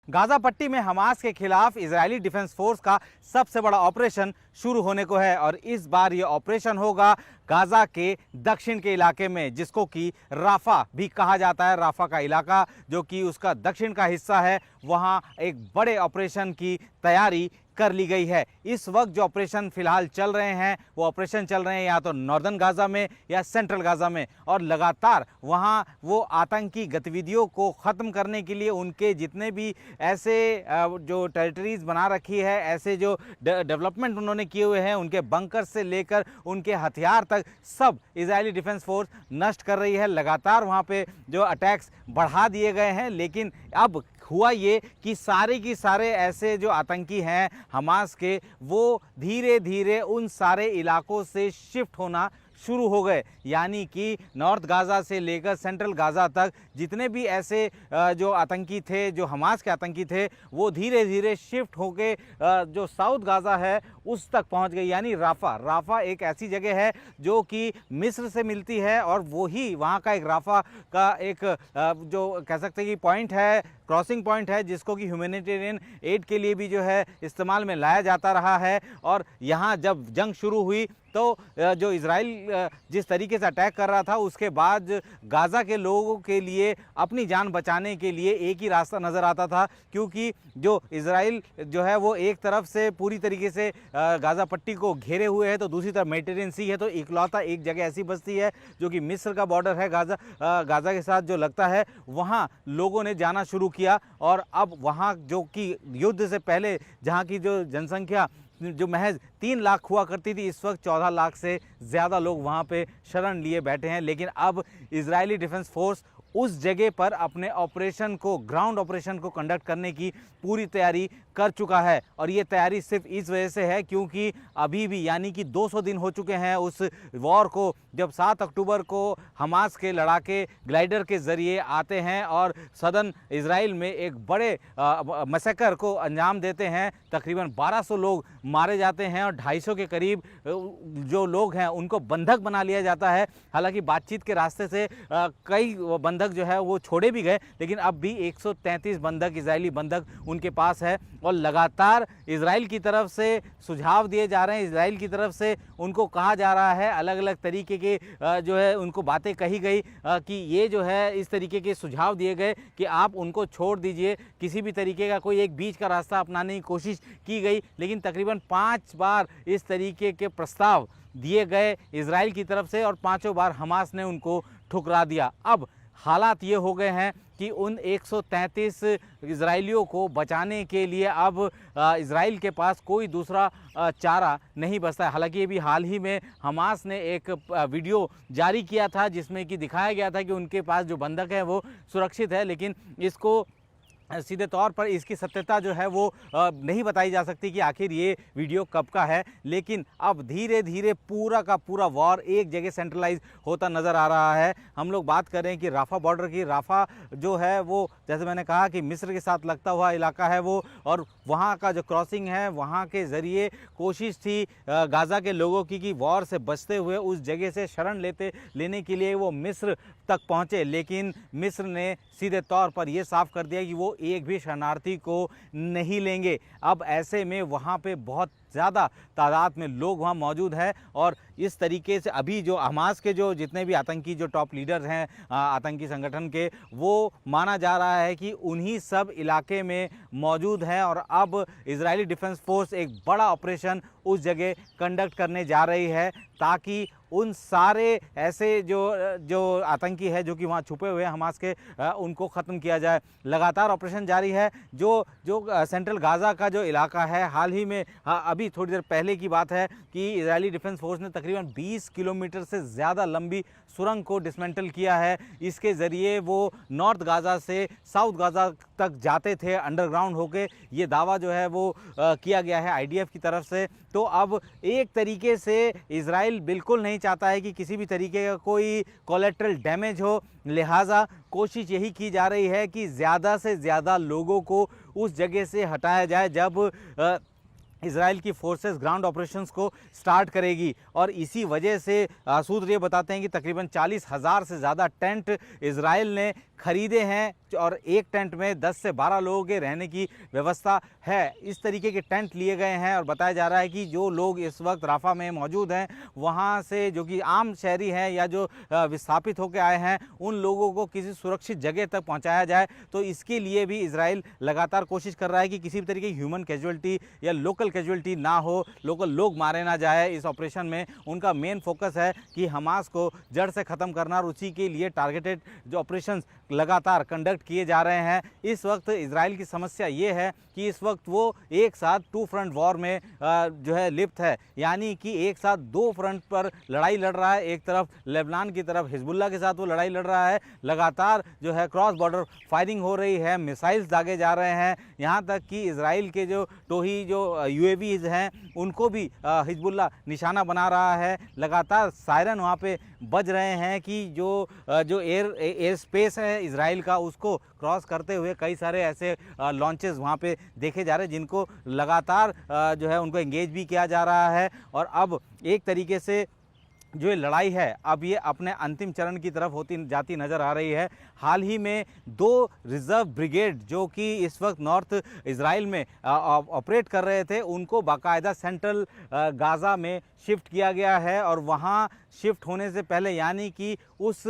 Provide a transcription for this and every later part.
Gaza पट्टी में Hamas के खिलाफ इजरायली डिफेंस फोर्स का सबसे बड़ा ऑपरेशन शुरू होने को है और इस बार ये ऑपरेशन होगा गाजा के दक्षिण के इलाके में, जिसको कि राफा भी कहा जाता है। राफा का इलाका जो कि उसका दक्षिण का हिस्सा है, वहाँ एक बड़े ऑपरेशन की तैयारी कर ली गई है। इस वक्त जो ऑपरेशन फिलहाल चल रहे हैं वो ऑपरेशन चल रहे हैं या तो नॉर्दर्न गाजा में या सेंट्रल गाजा में, और लगातार वहाँ वो आतंकी गतिविधियों को ख़त्म करने के लिए उनके जितने भी ऐसे जो टेरिटरीज बना रखी है, ऐसे जो डेवलपमेंट उन्होंने किए हुए हैं, उनके बंकर से लेकर उनके हथियार तक सब इजरायली डिफेंस फोर्स नष्ट कर रही है। लगातार वहाँ पे जो अटैक्स बढ़ा दिए गए हैं, लेकिन अब हुआ ये कि सारे की सारे ऐसे जो आतंकी हैं हमास के, वो धीरे धीरे उन सारे इलाकों से शिफ्ट होना शुरू हो गए। यानी कि नॉर्थ गाज़ा से लेकर सेंट्रल गाज़ा तक जितने भी ऐसे जो आतंकी थे, जो हमास के आतंकी थे, वो धीरे धीरे शिफ्ट होके जो साउथ गाज़ा है उस तक पहुंच गई। यानी राफा एक ऐसी जगह है जो कि मिस्र से मिलती है और वही वहाँ का एक राफा का एक जो कह सकते हैं कि पॉइंट है, क्रॉसिंग पॉइंट है, जिसको कि ह्यूमैनिटेरियन एड के लिए भी जो है इस्तेमाल में लाया जाता रहा है। और यहाँ जब जंग शुरू हुई तो जो इजराइल जिस तरीके से अटैक कर रहा था, उसके बाद गाज़ा के लोगों के लिए अपनी जान बचाने के लिए एक ही रास्ता नज़र आता था, क्योंकि जो इजराइल जो है वो एक तरफ से पूरी तरीके से गाज़ा पट्टी को घेरे हुए है, तो दूसरी तरफ मेडिटेरियन सी है, तो इकलौता एक जगह ऐसी बस्ती है जो कि मिस्र का बॉर्डर है गाज़ा के साथ जो लगता है, वहाँ लोगों ने जाना शुरू किया। और अब वहाँ जो कि युद्ध से पहले जहाँ की जो जनसंख्या जो महज 3 लाख हुआ करती थी, इस वक्त 14 लाख से ज़्यादा लोग वहाँ पे शरण लिए बैठे हैं। लेकिन अब इजरायली डिफेंस फोर्स उस जगह पर अपने ऑपरेशन को, ग्राउंड ऑपरेशन को कंडक्ट करने की पूरी तैयारी कर चुका है। और ये तैयारी सिर्फ इस वजह से है क्योंकि अभी भी यानी कि 200 दिन हो चुके हैं उस वॉर को, जब 7 अक्टूबर को हमास के लड़ाके ग्लाइडर के ज़रिए आते हैं और सदन इजराइल में एक बड़े मैसेकर को अंजाम देते हैं। तकरीबन 1200 लोग मारे जाते हैं और 250 के करीब जो लोग हैं उनको बंधक बना लिया जाता है। हालांकि बातचीत के रास्ते से कई बंधक जो है वो छोड़े भी गए, लेकिन अब भी 133 बंधक, इजरायली बंधक उनके पास है। और लगातार इजराइल की तरफ से सुझाव दिए जा रहे हैं, इजराइल की तरफ से उनको कहा जा रहा है, अलग अलग तरीके के जो है उनको बातें कही गई कि ये जो है इस तरीके के सुझाव दिए गए कि आप उनको छोड़ दीजिए, किसी भी तरीके का कोई एक बीच का रास्ता अपनाने की कोशिश की गई। लेकिन तकरीबन 5 बार इस तरीके के प्रस्ताव दिए गए इजराइल की तरफ से और 5 बार हमास ने उनको ठुकरा दिया। अब हालात ये हो गए हैं कि उन 133 इजराइलियों को बचाने के लिए अब इजराइल के पास कोई दूसरा चारा नहीं बचता है। हालांकि ये भी हाल ही में हमास ने एक वीडियो जारी किया था जिसमें कि दिखाया गया था कि उनके पास जो बंधक है वो सुरक्षित है, लेकिन इसको सीधे तौर पर इसकी सत्यता जो है वो नहीं बताई जा सकती कि आखिर ये वीडियो कब का है। लेकिन अब धीरे धीरे पूरा का पूरा वॉर एक जगह सेंट्रलाइज होता नज़र आ रहा है। हम लोग बात कर रहे हैं कि राफा बॉर्डर की, राफा जो है वो जैसे मैंने कहा कि मिस्र के साथ लगता हुआ इलाका है वो, और वहाँ का जो क्रॉसिंग है वहाँ के ज़रिए कोशिश थी गाज़ा के लोगों की कि वॉर से बचते हुए उस जगह से शरण लेने के लिए वो मिस्र तक पहुँचे। लेकिन मिस्र ने सीधे तौर पर यह साफ कर दिया कि वो एक भी शरणार्थी को नहीं लेंगे। अब ऐसे में वहाँ पे बहुत ज़्यादा तादाद में लोग वहाँ मौजूद हैं और इस तरीके से अभी जो हमास के जो जितने भी आतंकी जो टॉप लीडर हैं आतंकी संगठन के, वो माना जा रहा है कि उन्हीं सब इलाके में मौजूद हैं। और अब इजरायली डिफेंस फोर्स एक बड़ा ऑपरेशन उस जगह कंडक्ट करने जा रही है ताकि उन सारे ऐसे जो आतंकी है जो कि वहाँ छुपे हुए हैं हमास के, उनको ख़त्म किया जाए। लगातार ऑपरेशन जारी है। जो सेंट्रल गाज़ा का जो इलाका है, हाल ही में अभी थोड़ी देर पहले की बात है कि इजरायली डिफेंस फोर्स ने तकरीबन 20 किलोमीटर से ज़्यादा लंबी सुरंग को डिसमेंटल किया है। इसके ज़रिए वो नॉर्थ गाज़ा से साउथ गाज़ा तक जाते थे अंडरग्राउंड होके, ये दावा जो है वो किया गया है आईडीएफ की तरफ से। तो अब एक तरीके से इजराइल बिल्कुल नहीं चाहता है कि किसी भी तरीके का कोई कोलेट्रल डैमेज हो, लिहाजा कोशिश यही की जा रही है कि ज़्यादा से ज़्यादा लोगों को उस जगह से हटाया जाए जब इजराइल की फोर्सेस ग्राउंड ऑपरेशंस को स्टार्ट करेगी। और इसी वजह से सूत्र ये बताते हैं कि तकरीबन 40,000 से ज़्यादा टेंट इजराइल ने खरीदे हैं और एक टेंट में 10 से 12 लोगों के रहने की व्यवस्था है। इस तरीके के टेंट लिए गए हैं और बताया जा रहा है कि जो लोग इस वक्त राफा में मौजूद हैं वहाँ से जो कि आम शहरी हैं या जो विस्थापित होकर आए हैं उन लोगों को किसी सुरक्षित जगह तक पहुँचाया जाए। तो इसके लिए भी इजराइल लगातार कोशिश कर रहा है कि किसी भी तरीके की ह्यूमन कैजुअलिटी या लोकल कैजुअलिटी ना हो, लोकल लोग मारे ना जाए। इस ऑपरेशन में उनका मेन फोकस है कि हमास को जड़ से ख़त्म करना और उसी के लिए टारगेटेड जो ऑपरेशंस लगातार कंडक्ट किए जा रहे हैं। इस वक्त इजराइल की समस्या ये है कि इस वक्त वो एक साथ टू फ्रंट वॉर में जो है लिप्त है, यानी कि एक साथ दो फ्रंट पर लड़ाई लड़ रहा है। एक तरफ लेबनान की तरफ हिजबुल्लाह के साथ वो लड़ाई लड़ रहा है, लगातार जो है क्रॉस बॉर्डर फायरिंग हो रही है, मिसाइल्स दागे जा रहे हैं, यहाँ तक कि इजराइल के जो टोही जो यूएवीज हैं उनको भी हिजबुल्लाह निशाना बना रहा है। लगातार सायरन वहाँ पे बज रहे हैं कि जो एयर स्पेस है इजराइल का उसको क्रॉस करते हुए कई सारे ऐसे लॉन्चेस वहाँ पे देखे जा रहे हैं जिनको लगातार जो है उनको एंगेज भी किया जा रहा है। और अब एक तरीके से जो ये लड़ाई है अब ये अपने अंतिम चरण की तरफ होती जाती नज़र आ रही है। हाल ही में 2 रिज़र्व ब्रिगेड जो कि इस वक्त नॉर्थ इजराइल में ऑपरेट कर रहे थे उनको बाकायदा सेंट्रल गाज़ा में शिफ्ट किया गया है। और वहाँ शिफ्ट होने से पहले यानी कि उस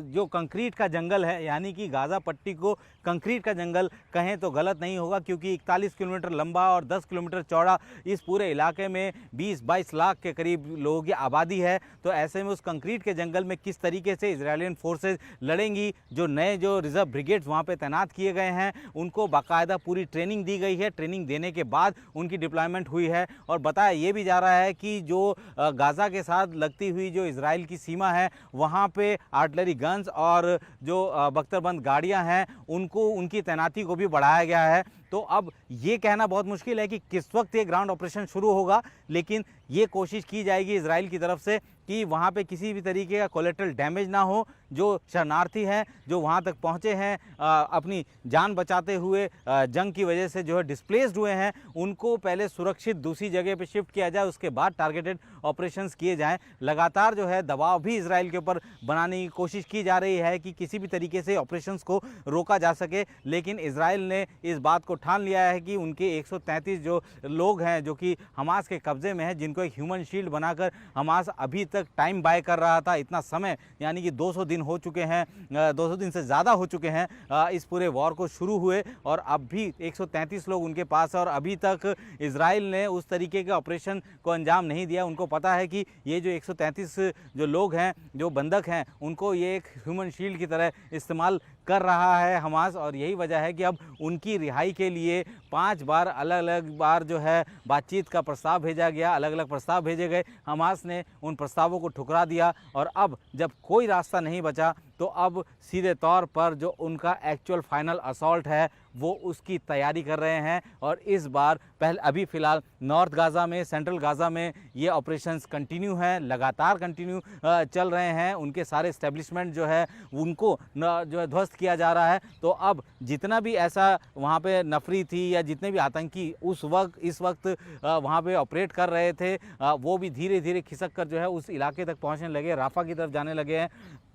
जो कंक्रीट का जंगल है, यानी कि गाज़ा पट्टी को कंक्रीट का जंगल कहें तो गलत नहीं होगा, क्योंकि 41 किलोमीटर लंबा और 10 किलोमीटर चौड़ा इस पूरे इलाके में 20-22 लाख के करीब लोगों की आबादी है। तो ऐसे में उस कंक्रीट के जंगल में किस तरीके से इजरायलियन फोर्सेज लड़ेंगी। जो नए जो रिजर्व ब्रिगेड्स वहाँ पे तैनात किए गए हैं उनको बाकायदा पूरी ट्रेनिंग दी गई है। ट्रेनिंग देने के बाद उनकी डिप्लॉयमेंट हुई है। और बताया ये भी जा रहा है कि जो गाज़ा के साथ लगती हुई जो इजराइल की सीमा है वहाँ पे आर्टिलरी गन्स और जो बख्तरबंद गाड़ियाँ हैं उनको उनकी तैनाती को भी बढ़ाया गया है। तो अब ये कहना बहुत मुश्किल है कि किस वक्त ये ग्राउंड ऑपरेशन शुरू होगा, लेकिन ये कोशिश की जाएगी इजराइल की तरफ से कि वहाँ पे किसी भी तरीके का कोलेटरल डैमेज ना हो। जो शरणार्थी हैं जो वहाँ तक पहुँचे हैं अपनी जान बचाते हुए जंग की वजह से जो है डिस्प्लेस्ड हुए हैं उनको पहले सुरक्षित दूसरी जगह पे शिफ्ट किया जाए, उसके बाद टारगेटेड ऑपरेशंस किए जाएं। लगातार जो है दबाव भी इजराइल के ऊपर बनाने की कोशिश की जा रही है कि किसी भी तरीके से ऑपरेशंस को रोका जा सके। लेकिन इजराइल ने इस बात को ठान लिया है कि उनके 133 जो लोग हैं जो कि हमास के कब्जे में हैं, जिनको एक ह्यूमन शील्ड बनाकर हमास अभी तक टाइम बाय कर रहा था, इतना समय यानी कि 200 दिन हो चुके हैं, 200 दिन से ज़्यादा हो चुके हैं इस पूरे वॉर को शुरू हुए और अब भी 133 लोग उनके पास है और अभी तक इजराइल ने उस तरीके के ऑपरेशन को अंजाम नहीं दिया। उनको पता है कि ये जो 133 जो लोग हैं जो बंधक हैं उनको ये एक ह्यूमन शील्ड की तरह इस्तेमाल कर रहा है हमास। और यही वजह है कि अब उनकी रिहाई के लिए 5 बार अलग अलग बार जो है बातचीत का प्रस्ताव भेजा गया, अलग अलग प्रस्ताव भेजे गए। हमास ने उन प्रस्तावों को ठुकरा दिया और अब जब कोई रास्ता नहीं बचा तो अब सीधे तौर पर जो उनका एक्चुअल फाइनल असॉल्ट है वो उसकी तैयारी कर रहे हैं। और इस बार अभी फ़िलहाल नॉर्थ गाज़ा में, सेंट्रल गाज़ा में ये ऑपरेशंस कंटिन्यू हैं, लगातार कंटिन्यू चल रहे हैं। उनके सारे इस्टेब्लिशमेंट जो है उनको जो है ध्वस्त किया जा रहा है। तो अब जितना भी ऐसा वहाँ पे नफरी थी या जितने भी आतंकी इस वक्त वहाँ पे ऑपरेट कर रहे थे वो भी धीरे धीरे खिसक कर जो है उस इलाके तक पहुँचने लगे, राफा की तरफ जाने लगे हैं।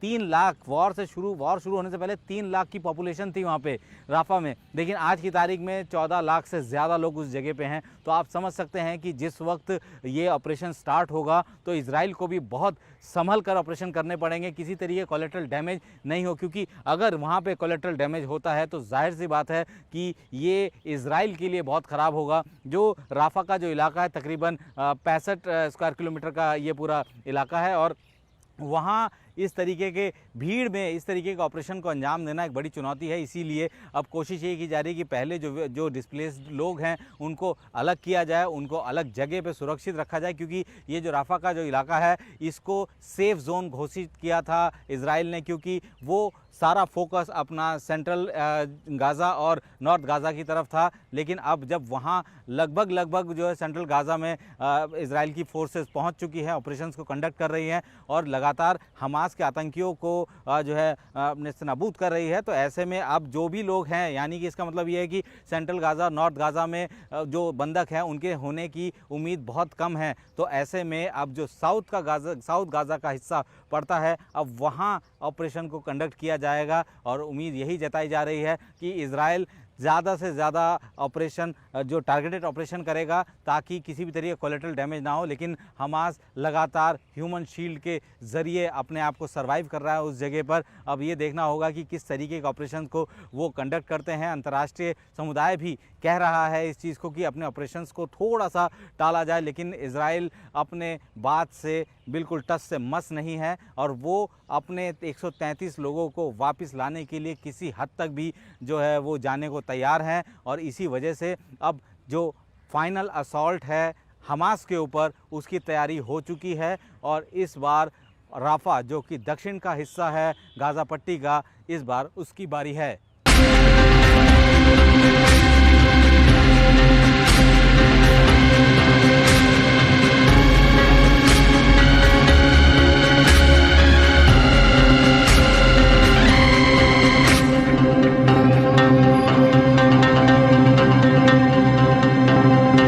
3 लाख वॉर शुरू होने से पहले 3 लाख की पॉपुलेशन थी वहाँ पे राफा में, लेकिन आज की तारीख में 14 लाख से ज़्यादा लोग उस जगह पे हैं। तो आप समझ सकते हैं कि जिस वक्त ये ऑपरेशन स्टार्ट होगा तो इजराइल को भी बहुत संभल कर ऑपरेशन करने पड़ेंगे, किसी तरीके कोलेटरल डैमेज नहीं हो, क्योंकि अगर वहाँ पे कोलेटरल डैमेज होता है तो जाहिर सी बात है कि ये इजराइल के लिए बहुत ख़राब होगा। जो राफा का जो इलाका है तकरीबन 65 स्क्वायर किलोमीटर का ये पूरा इलाका है और वहाँ इस तरीके के भीड़ में इस तरीके के ऑपरेशन को अंजाम देना एक बड़ी चुनौती है। इसीलिए अब कोशिश ये की जा रही है कि पहले जो डिस्प्लेस्ड लोग हैं उनको अलग किया जाए, उनको अलग जगह पे सुरक्षित रखा जाए, क्योंकि ये जो राफा का जो इलाका है इसको सेफ जोन घोषित किया था इजराइल ने, क्योंकि वो सारा फोकस अपना सेंट्रल गाज़ा और नॉर्थ गाज़ा की तरफ था। लेकिन अब जब वहाँ लगभग जो है सेंट्रल गाज़ा में इजराइल की फोर्सेस पहुँच चुकी हैं, ऑपरेशंस को कंडक्ट कर रही हैं और लगातार हमास हमास के आतंकियों को जो है नेस्तनाबूद कर रही है। तो ऐसे में अब जो भी लोग हैं, यानी कि इसका मतलब ये है कि सेंट्रल गाज़ा, नॉर्थ गाज़ा में जो बंधक हैं उनके होने की उम्मीद बहुत कम है। तो ऐसे में अब जो साउथ गाज़ा का हिस्सा पड़ता है, अब वहाँ ऑपरेशन को कंडक्ट किया जाएगा और उम्मीद यही जताई जा रही है कि इजराइल ज़्यादा से ज़्यादा ऑपरेशन जो टारगेटेड ऑपरेशन करेगा ताकि किसी भी तरीके कोलेटरल डैमेज ना हो। लेकिन हमास लगातार ह्यूमन शील्ड के ज़रिए अपने आप को सर्वाइव कर रहा है उस जगह पर। अब ये देखना होगा कि किस तरीके के ऑपरेशन को वो कंडक्ट करते हैं। अंतर्राष्ट्रीय समुदाय भी कह रहा है इस चीज़ को कि अपने ऑपरेशंस को थोड़ा सा टाला जाए, लेकिन इजराइल अपने बात से बिल्कुल टस से मस नहीं है और वो अपने 133 लोगों को वापस लाने के लिए किसी हद तक भी जो है वो जाने को तैयार हैं। और इसी वजह से अब जो फाइनल असॉल्ट है हमास के ऊपर, उसकी तैयारी हो चुकी है और इस बार राफा जो कि दक्षिण का हिस्सा है गाज़ा पट्टी का, इस बार उसकी बारी है।